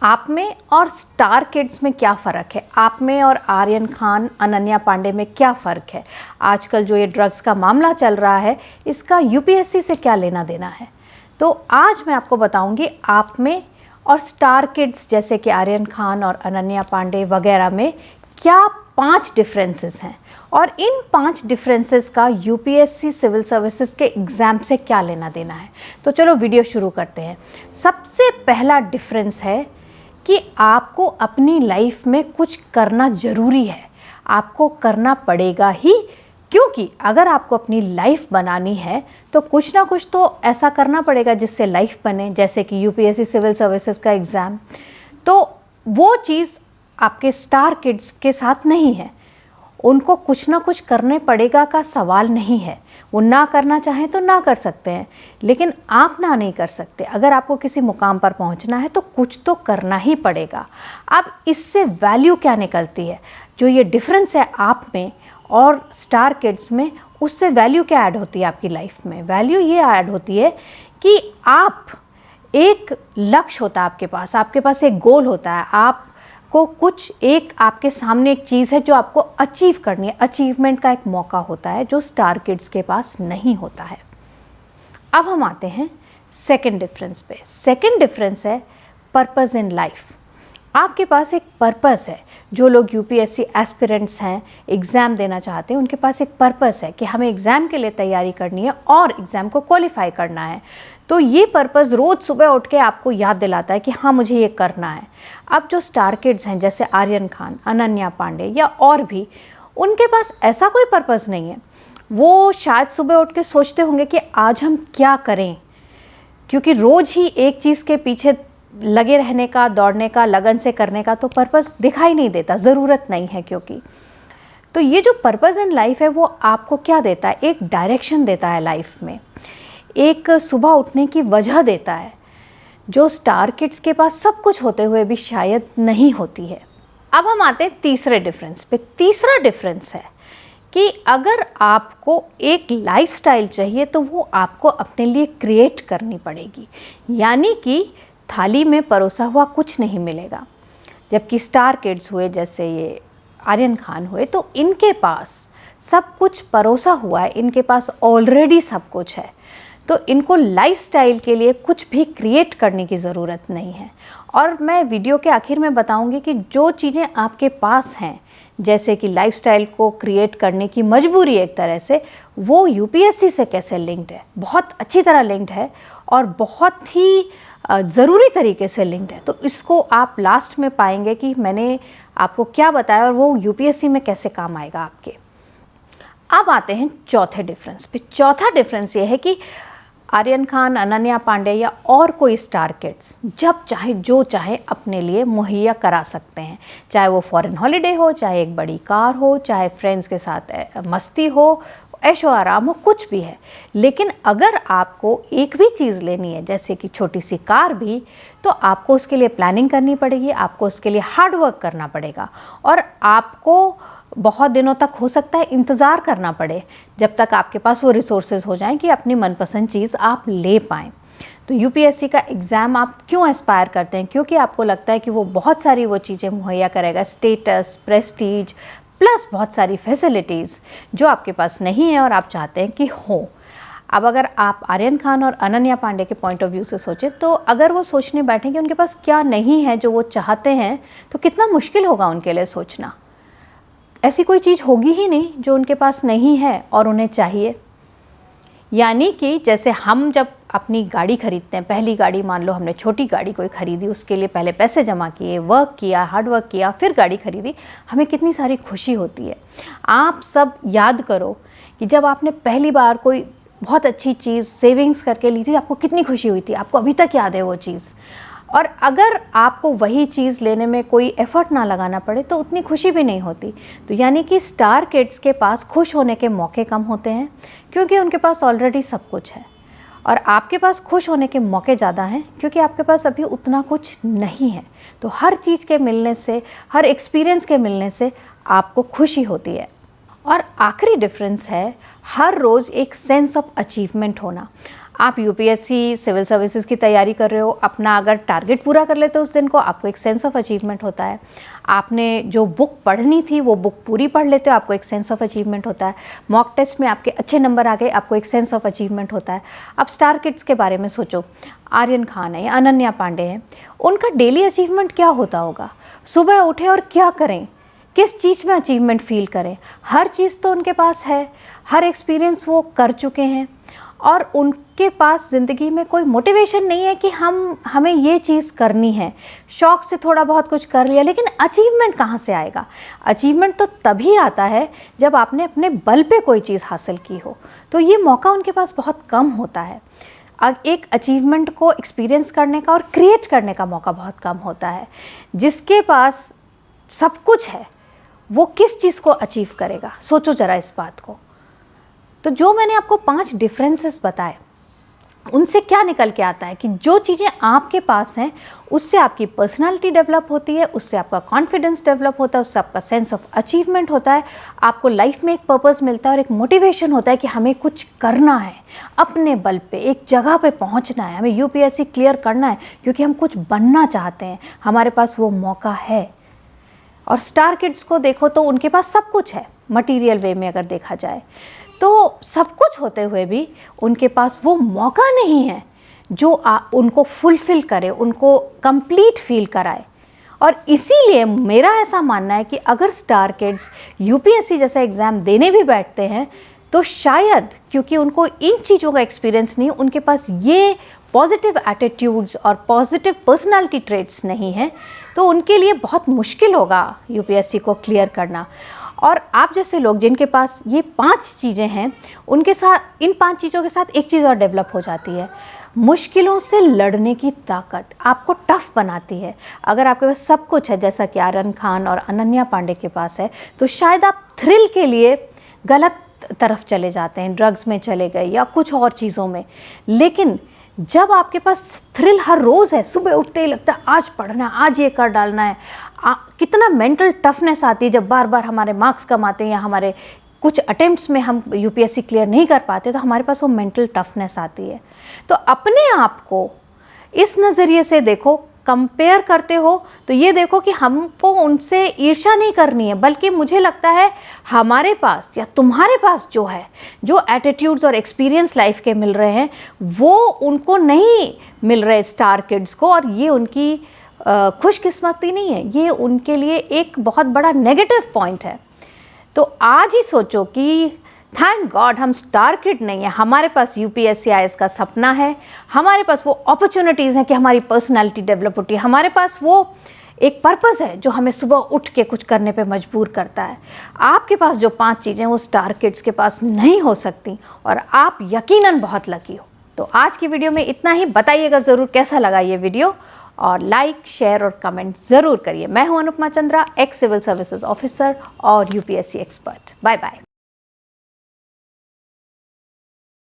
आप में और स्टार किड्स में क्या फ़र्क है? आप में और आर्यन खान, अनन्या पांडे में क्या फ़र्क है? आजकल जो ये ड्रग्स का मामला चल रहा है, इसका यूपीएससी से क्या लेना देना है? तो आज मैं आपको बताऊंगी आप में और स्टार किड्स जैसे कि आर्यन खान और अनन्या पांडे वगैरह में क्या 5 डिफरेंसेस हैं और इन 5 डिफरेंसेस का यूपीएससी सिविल सर्विसेज के एग्ज़ाम से क्या लेना देना है। तो चलो वीडियो शुरू करते हैं। सबसे पहला डिफरेंस है कि आपको अपनी लाइफ में कुछ करना ज़रूरी है, आपको करना पड़ेगा ही, क्योंकि अगर आपको अपनी लाइफ बनानी है तो कुछ ना कुछ तो ऐसा करना पड़ेगा जिससे लाइफ बने, जैसे कि यूपीएससी सिविल सर्विसेज का एग्ज़ाम। तो वो चीज़ आपके स्टार किड्स के साथ नहीं है, उनको कुछ ना कुछ करने पड़ेगा का सवाल नहीं है। वो ना करना चाहें तो ना कर सकते हैं, लेकिन आप ना नहीं कर सकते। अगर आपको किसी मुकाम पर पहुंचना है तो कुछ तो करना ही पड़ेगा। अब इससे वैल्यू क्या निकलती है? जो ये डिफरेंस है आप में और स्टार किड्स में, उससे वैल्यू क्या ऐड होती है आपकी लाइफ में? वैल्यू ये ऐड होती है कि आप, एक लक्ष्य होता है आपके पास एक गोल होता है, आप को कुछ एक आपके सामने एक चीज़ है जो आपको अचीव करनी है, अचीवमेंट का एक मौका होता है जो स्टार किड्स के पास नहीं होता है। अब हम आते हैं सेकंड डिफरेंस पे। सेकंड डिफरेंस है पर्पस इन लाइफ। आपके पास एक पर्पस है। जो लोग यूपीएससी एस्पिरेंट्स हैं, एग्ज़ाम देना चाहते हैं, उनके पास एक पर्पस है कि हमें एग्ज़ाम के लिए तैयारी करनी है और एग्ज़ाम को क्वालिफाई करना है। तो ये पर्पस रोज़ सुबह उठ के आपको याद दिलाता है कि हाँ, मुझे ये करना है। अब जो स्टार किड्स हैं जैसे आर्यन खान, अनन्या पांडे या और भी, उनके पास ऐसा कोई पर्पस नहीं है। वो शायद सुबह उठ के सोचते होंगे कि आज हम क्या करें, क्योंकि रोज़ ही एक चीज़ के पीछे लगे रहने का, दौड़ने का, लगन से करने का तो पर्पस दिखाई नहीं देता, ज़रूरत नहीं है क्योंकि। तो ये जो पर्पस इन लाइफ है वो आपको क्या देता है? एक डायरेक्शन देता है लाइफ में, एक सुबह उठने की वजह देता है, जो स्टार किड्स के पास सब कुछ होते हुए भी शायद नहीं होती है। अब हम आते हैं तीसरे डिफरेंस पे। तीसरा डिफरेंस है कि अगर आपको एक लाइफस्टाइल चाहिए तो वो आपको अपने लिए क्रिएट करनी पड़ेगी, यानी कि थाली में परोसा हुआ कुछ नहीं मिलेगा। जबकि स्टार किड्स हुए जैसे ये आर्यन खान हुए, तो इनके पास सब कुछ परोसा हुआ है, इनके पास ऑलरेडी सब कुछ है, तो इनको लाइफस्टाइल के लिए कुछ भी क्रिएट करने की ज़रूरत नहीं है। और मैं वीडियो के आखिर में बताऊंगी कि जो चीज़ें आपके पास हैं, जैसे कि लाइफस्टाइल को क्रिएट करने की मजबूरी एक तरह से, वो यूपीएससी से कैसे लिंक्ड है, बहुत अच्छी तरह लिंक्ड है और बहुत ही ज़रूरी तरीके से लिंक्ड है। तो इसको आप लास्ट में पाएंगे कि मैंने आपको क्या बताया और वो यूपीएससी में कैसे काम आएगा आपके। अब आते हैं चौथे डिफरेंस पे। चौथा डिफरेंस ये है कि आर्यन खान, अनन्या पांडे या और कोई स्टार किड्स जब चाहे जो चाहे अपने लिए मुहैया करा सकते हैं, चाहे वो फॉरेन हॉलीडे हो, चाहे एक बड़ी कार हो, चाहे फ्रेंड्स के साथ मस्ती हो, ऐशो आराम हो, कुछ भी है। लेकिन अगर आपको एक भी चीज़ लेनी है, जैसे कि छोटी सी कार भी, तो आपको उसके लिए प्लानिंग करनी पड़ेगी, आपको उसके लिए हार्ड वर्क करना पड़ेगा और आपको बहुत दिनों तक हो सकता है इंतज़ार करना पड़े जब तक आपके पास वो रिसोर्सेज हो जाएं कि अपनी मनपसंद चीज़ आप ले पाएँ। तो यूपीएससी का एग्ज़ाम आप क्यों एस्पायर करते हैं? क्योंकि आपको लगता है कि वो बहुत सारी वो चीज़ें मुहैया करेगा, स्टेटस, प्रेस्टीज, प्लस बहुत सारी फैसिलिटीज़ जो आपके पास नहीं है और आप चाहते हैं कि हो। अब अगर आप आर्यन खान और अनन्या पांडे के पॉइंट ऑफ व्यू से सोचें, तो अगर वो सोचने बैठें कि उनके पास क्या नहीं है जो वो चाहते हैं, तो कितना मुश्किल होगा उनके लिए सोचना। ऐसी कोई चीज़ होगी ही नहीं जो उनके पास नहीं है और उन्हें चाहिए। यानी कि जैसे हम जब अपनी गाड़ी खरीदते हैं, पहली गाड़ी मान लो हमने छोटी गाड़ी कोई ख़रीदी, उसके लिए पहले पैसे जमा किए, वर्क किया, हार्ड वर्क किया, फिर गाड़ी खरीदी, हमें कितनी सारी खुशी होती है। आप सब याद करो कि जब आपने पहली बार कोई बहुत अच्छी चीज़ सेविंग्स करके ली थी, आपको कितनी खुशी हुई थी, आपको अभी तक याद है वो चीज़। और अगर आपको वही चीज़ लेने में कोई एफ़र्ट ना लगाना पड़े तो उतनी खुशी भी नहीं होती। तो यानी कि स्टार किड्स के पास खुश होने के मौके कम होते हैं क्योंकि उनके पास ऑलरेडी सब कुछ है, और आपके पास खुश होने के मौके ज़्यादा हैं क्योंकि आपके पास अभी उतना कुछ नहीं है। तो हर चीज़ के मिलने से, हर एक्सपीरियंस के मिलने से आपको खुशी होती है। और आखिरी डिफरेंस है हर रोज़ एक सेंस ऑफ अचीवमेंट होना। आप यूपीएससी सिविल सर्विसेज की तैयारी कर रहे हो, अपना अगर टारगेट पूरा कर लेते हो उस दिन को, आपको एक सेंस ऑफ अचीवमेंट होता है। आपने जो बुक पढ़नी थी वो बुक पूरी पढ़ लेते हो, आपको एक सेंस ऑफ अचीवमेंट होता है। मॉक टेस्ट में आपके अच्छे नंबर आ गए, आपको एक सेंस ऑफ अचीवमेंट होता है। अब स्टार किड्स के बारे में सोचो, आर्यन खान है या अनन्या पांडे हैं, उनका डेली अचीवमेंट क्या होता होगा? सुबह उठे और क्या करें, किस चीज़ में अचीवमेंट फील करें? हर चीज़ तो उनके पास है, हर एक्सपीरियंस वो कर चुके हैं और उनके पास ज़िंदगी में कोई मोटिवेशन नहीं है कि हमें ये चीज़ करनी है। शौक़ से थोड़ा बहुत कुछ कर लिया, लेकिन अचीवमेंट कहाँ से आएगा? अचीवमेंट तो तभी आता है जब आपने अपने बल पे कोई चीज़ हासिल की हो। तो ये मौका उनके पास बहुत कम होता है। एक अचीवमेंट को एक्सपीरियंस करने का और क्रिएट करने का मौका बहुत कम होता है। जिसके पास सब कुछ है वो किस चीज़ को अचीव करेगा? सोचो ज़रा इस बात को। तो जो मैंने आपको 5 डिफरेंसेस बताए, उनसे क्या निकल के आता है कि जो चीज़ें आपके पास हैं उससे आपकी पर्सनालिटी डेवलप होती है, उससे आपका कॉन्फिडेंस डेवलप होता है, उससे आपका सेंस ऑफ अचीवमेंट होता है, आपको लाइफ में एक पर्पस मिलता है और एक मोटिवेशन होता है कि हमें कुछ करना है, अपने बल पे एक जगह पे पहुंचना है, हमें यूपीएससी क्लियर करना है क्योंकि हम कुछ बनना चाहते हैं, हमारे पास वो मौका है। और स्टार किड्स को देखो तो उनके पास सब कुछ है, मटीरियल वे में अगर देखा जाए तो सब कुछ होते हुए भी उनके पास वो मौका नहीं है जो उनको फुलफ़िल करे, उनको कंप्लीट फील कराए। और इसीलिए मेरा ऐसा मानना है कि अगर स्टार किड्स यूपीएससी जैसा एग्ज़ाम देने भी बैठते हैं तो शायद क्योंकि उनको इन चीज़ों का एक्सपीरियंस नहीं, उनके पास ये पॉजिटिव एटीट्यूड्स और पॉजिटिव पर्सनालिटी ट्रेट्स नहीं है, तो उनके लिए बहुत मुश्किल होगा यूपीएससी को क्लियर करना। और आप जैसे लोग जिनके पास ये 5 चीज़ें हैं, उनके साथ इन 5 चीज़ों के साथ एक चीज़ और डेवलप हो जाती है, मुश्किलों से लड़ने की ताकत आपको टफ बनाती है। अगर आपके पास सब कुछ है जैसा कि आर्यन खान और अनन्या पांडे के पास है, तो शायद आप थ्रिल के लिए गलत तरफ चले जाते हैं, ड्रग्स में चले गए या कुछ और चीज़ों में। लेकिन जब आपके पास थ्रिल हर रोज़ है, सुबह उठते ही लगता है आज पढ़ना है, आज ये कर डालना है, कितना मेंटल टफनेस आती है जब बार बार हमारे मार्क्स कम आते हैं या हमारे कुछ अटेम्प्ट्स में हम यूपीएससी क्लियर नहीं कर पाते, तो हमारे पास वो मेंटल टफनेस आती है। तो अपने आप को इस नज़रिए से देखो, कंपेयर करते हो तो ये देखो कि हमको उनसे ईर्ष्या नहीं करनी है, बल्कि मुझे लगता है हमारे पास या तुम्हारे पास जो है, जो एटीट्यूड्स और एक्सपीरियंस लाइफ के मिल रहे हैं वो उनको नहीं मिल रहे स्टार किड्स को, और ये उनकी खुशकिस्मती नहीं है, ये उनके लिए एक बहुत बड़ा नेगेटिव पॉइंट है। तो आज ही सोचो कि थैंक गॉड हम स्टार किड नहीं है, हमारे पास यूपीएससी आईएएस का सपना है, हमारे पास वो अपॉर्चुनिटीज़ हैं कि हमारी पर्सनालिटी डेवलप होती है, हमारे पास वो एक पर्पस है जो हमें सुबह उठ के कुछ करने पे मजबूर करता है। आपके पास जो 5 चीज़ें वो स्टार किड्स के पास नहीं हो सकती, और आप यकीनन बहुत लकी हो। तो आज की वीडियो में इतना ही। बताइएगा ज़रूर कैसा लगा ये वीडियो, और लाइक, शेयर और कमेंट ज़रूर करिए। मैं हूं Anupama Chandra, ex civil services officer और यूपीएससी एक्सपर्ट। Bye bye.